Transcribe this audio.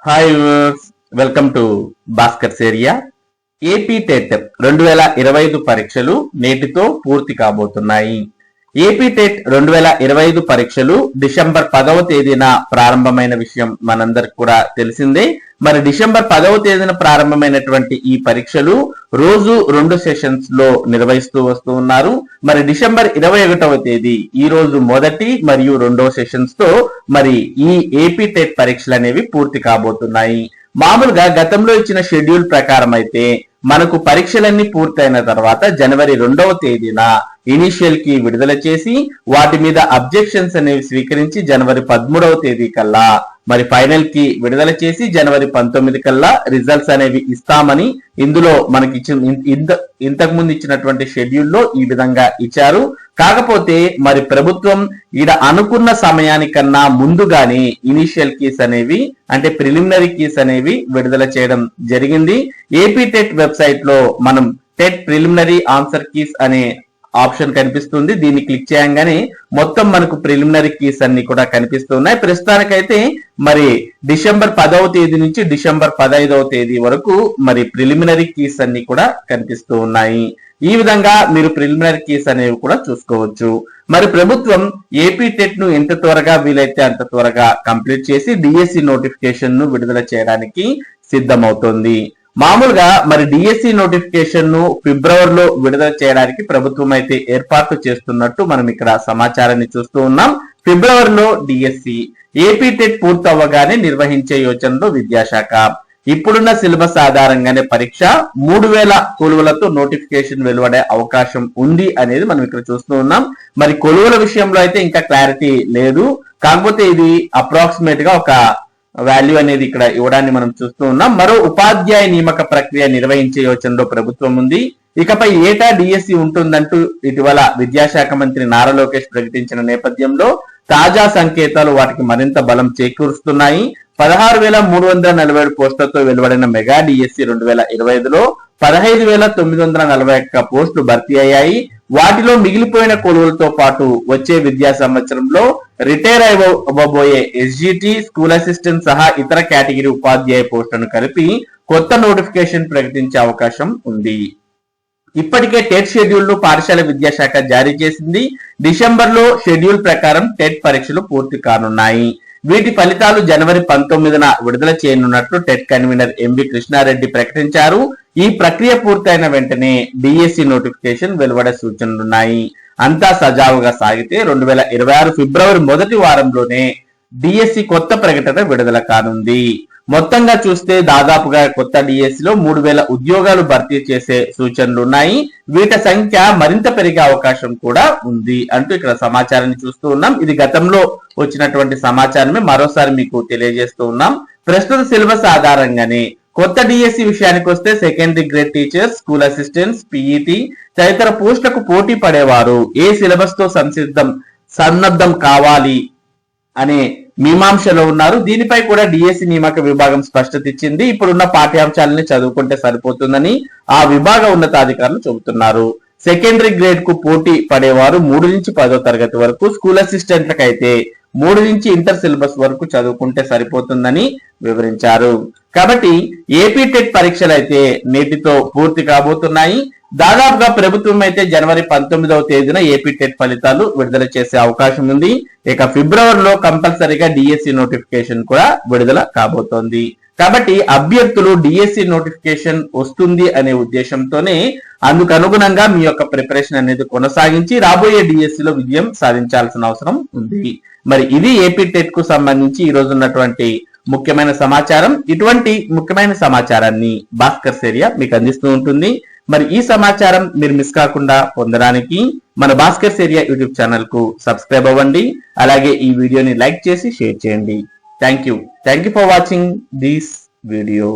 Hi welcome to Bhaskar's area. AP TET 2025 పరీక్షలు నేటితో పూర్తి కాబోతున్నాయి. ఏపీ టెట్ 2025 పరీక్షలు డిసెంబర్ 10వ తేదీన ప్రారంభమైన విషయం మనందరికి కూడా తెలిసిందే. మరి డిసెంబర్ 10వ తేదీన ప్రారంభమైనటువంటి ఈ పరీక్షలు రోజు 2 సెషన్స్ లో నిర్వహిస్తూ వస్తూ ఉన్నారు. మరి డిసెంబర్ 21వ తేదీ ఈ రోజు మొదటి మరియు రెండవ సెషన్స్ తో మరి ఈ ఏపీ టెట్ పరీక్షలు అనేవి పూర్తి కాబోతున్నాయి. మామూలుగా గతంలో ఇచ్చిన షెడ్యూల్ ప్రకారం అయితే మనకు పరీక్షలన్నీ పూర్తయిన తర్వాత జనవరి 2వ తేదీన ఇనిషియల్ కి విడుదల చేసి వాటి మీద అబ్జెక్షన్స్ అనేవి స్వీకరించి జనవరి 13వ తేదీ కల్లా మరి ఫైనల్ కి విడుదల చేసి జనవరి 19 కల్లా రిజల్ట్స్ అనేవి ఇస్తామని ఇందులో మనకి ఇంతకు ముందు ఇచ్చినటువంటి షెడ్యూల్ లో ఈ విధంగా ఇచ్చారు. కాకపోతే మరి ప్రభుత్వం ఈడ అనుకున్న సమయానికన్నా ముందుగానే ఇనిషియల్ కీస్ అనేవి అంటే ప్రిలిమినరీ కీస్ అనేవి విడుదల చేయడం జరిగింది. ఏపీ టెట్ వెబ్సైట్ లో మనం టెట్ ప్రిలిమినరీ ఆన్సర్ కీస్ అనే ఆప్షన్ కనిపిస్తుంది. దీన్ని క్లిక్ చేయగానే మొత్తం మనకు ప్రిలిమినరీ కీస్ అన్ని కూడా కనిపిస్తున్నాయి. ప్రస్తుతానికైతే మరి డిసెంబర్ 10వ తేదీ నుంచి డిసెంబర్ 15వ తేదీ వరకు మరి ప్రిలిమినరీ కీస్ అన్ని కూడా కనిపిస్తూ ఉన్నాయి. ఈ విధంగా మీరు ప్రిలిమినరీ కీస్ అనేవి కూడా చూసుకోవచ్చు. మరి ప్రభుత్వం ఏపీ టెట్ ను ఎంత త్వరగా వీలైతే అంత త్వరగా కంప్లీట్ చేసి డిఎస్సి నోటిఫికేషన్ ను విడుదల చేయడానికి సిద్ధమవుతోంది. మామూలుగా మరి డిఎస్సి నోటిఫికేషన్ ను ఫిబ్రవరిలో విడుదల చేయడానికి ప్రభుత్వం అయితే ఏర్పాట్లు చేస్తున్నట్టు మనం ఇక్కడ సమాచారాన్ని చూస్తూ ఉన్నాం. ఫిబ్రవరిలో డిఎస్సి ఏపీ టెట్ పూర్తి అవ్వగానే నిర్వహించే యోచనలో విద్యాశాఖ. ఇప్పుడున్న సిలబస్ ఆధారంగానే పరీక్ష 3000 కొలువులతో నోటిఫికేషన్ వెలువడే అవకాశం ఉంది అనేది మనం ఇక్కడ చూస్తూ ఉన్నాం. మరి కొలువుల విషయంలో అయితే ఇంకా క్లారిటీ లేదు. కాకపోతే ఇది అప్రాక్సిమేట్ గా ఒక వాల్యూ అనేది ఇక్కడ ఇవ్వడాన్ని మనం చూస్తూ ఉన్నాం. మరో ఉపాధ్యాయ నియామక ప్రక్రియ నిర్వహించే యోచనలో ప్రభుత్వం ఉంది. ఇకపై ఏటా డిఎస్సి ఉంటుందంటూ ఇటీవల విద్యాశాఖ మంత్రి నారా లోకేష్ ప్రకటించిన నేపథ్యంలో తాజా సంకేతాలు వాటికి మరింత బలం చేకూరుస్తున్నాయి. 16,347 పోస్టులతో వెలువడిన మెగా డిఎస్సి 2025లో 15,941 పోస్టులు భర్తీ అయ్యాయి. వాటిలో మిగిలిపోయిన కొలువులతో పాటు వచ్చే విద్యా సంవత్సరంలో రిటైర్ అవ్వబోయే ఎస్జిటి, స్కూల్ అసిస్టెంట్ సహా ఇతర కేటగిరీ ఉపాధ్యాయ పోస్టులను కలిపి కొత్త నోటిఫికేషన్ ప్రకటించే అవకాశం ఉంది. ఇప్పటికే టెట్ షెడ్యూల్ ను పాఠశాల విద్యాశాఖ జారీ చేసింది. డిసెంబర్ లో షెడ్యూల్ ప్రకారం టెట్ పరీక్షలు పూర్తి కానున్నాయి. వీటి ఫలితాలు జనవరి 19న విడుదల చేయనున్నట్లు టెట్ కన్వీనర్ ఎంవి కృష్ణారెడ్డి ప్రకటించారు. ఈ ప్రక్రియ పూర్తయిన వెంటనే డిఎస్సి నోటిఫికేషన్ వెలువడే సూచనలున్నాయి. అంతా సజావుగా సాగితే 2026 ఫిబ్రవరి మొదటి వారంలోనే డిఎస్సి కొత్త ప్రకటన విడుదల కానుంది. మొత్తంగా చూస్తే దాదాపుగా కొత్త డిఎస్సిలో 3000 ఉద్యోగాలు భర్తీ చేసే సూచనలు ఉన్నాయి. వీటి సంఖ్య మరింత పెరిగే అవకాశం కూడా ఉంది అంటూ ఇక్కడ సమాచారాన్ని చూస్తూ ఉన్నాం. ఇది గతంలో వచ్చినటువంటి సమాచారమే మరోసారి మీకు తెలియజేస్తూ ఉన్నాం. ప్రస్తుత సిలబస్ ఆధారంగానే కొత్త డిఎస్సి విషయానికి వస్తే secondary grade teachers, school assistants, PET తదితర పోస్టులకు పోటీ పడేవారు ఏ సిలబస్ తో సన్నద్ధం కావాలి అనే మీమాంసలో ఉన్నారు. దీనిపై కూడా డిఎస్సి నియామక విభాగం స్పష్టత ఇచ్చింది. ఇప్పుడున్న పాఠ్యాంశాలని చదువుకుంటే సరిపోతుందని ఆ విభాగ ఉన్నతాధికారులు చెబుతున్నారు. సెకండరీ గ్రేడ్ కు పోటీ పడేవారు 3 నుంచి 10వ తరగతి వరకు, స్కూల్ అసిస్టెంట్లకు అయితే 3 నుంచి ఇంటర్ సిలబస్ వరకు చదువుకుంటే సరిపోతుందని వివరించారు. కాబట్టి ఏపీ టెట్ పరీక్షలు అయితే నేటితో పూర్తి కాబోతున్నాయి. దాదాపుగా ప్రభుత్వం అయితే జనవరి 19వ తేదీన ఏపీ టెట్ ఫలితాలు విడుదల చేసే అవకాశం ఉంది. ఇక ఫిబ్రవరిలో కంపల్సరీగా డిఎస్సి నోటిఫికేషన్ కూడా విడుదల కాబోతోంది. కాబట్టి అభ్యర్థులు డిఎస్సి నోటిఫికేషన్ వస్తుంది అనే ఉద్దేశంతోనే అందుకు అనుగుణంగా మీ యొక్క ప్రిపరేషన్ అనేది కొనసాగించి రాబోయే డిఎస్సిలో విజయం సాధించాల్సిన అవసరం ఉంది. మరి ఇది ఏపీ టెట్ కు సంబంధించి ఈ రోజు ఉన్నటువంటి ముఖ్యమైన సమాచారం. ఇటువంటి ముఖ్యమైన సమాచారాన్ని భాస్కర్స్ ఏరియా మీకు అందిస్తూ ఉంటుంది. మరి ఈ సమాచారం మీరు మిస్ కాకుండా పొందడానికి మన భాస్కర్స్ ఏరియా యూట్యూబ్ ఛానల్ కు సబ్స్క్రైబ్ అవ్వండి. అలాగే ఈ వీడియోని లైక్ చేసి షేర్ చేయండి. Thank you for watching this video.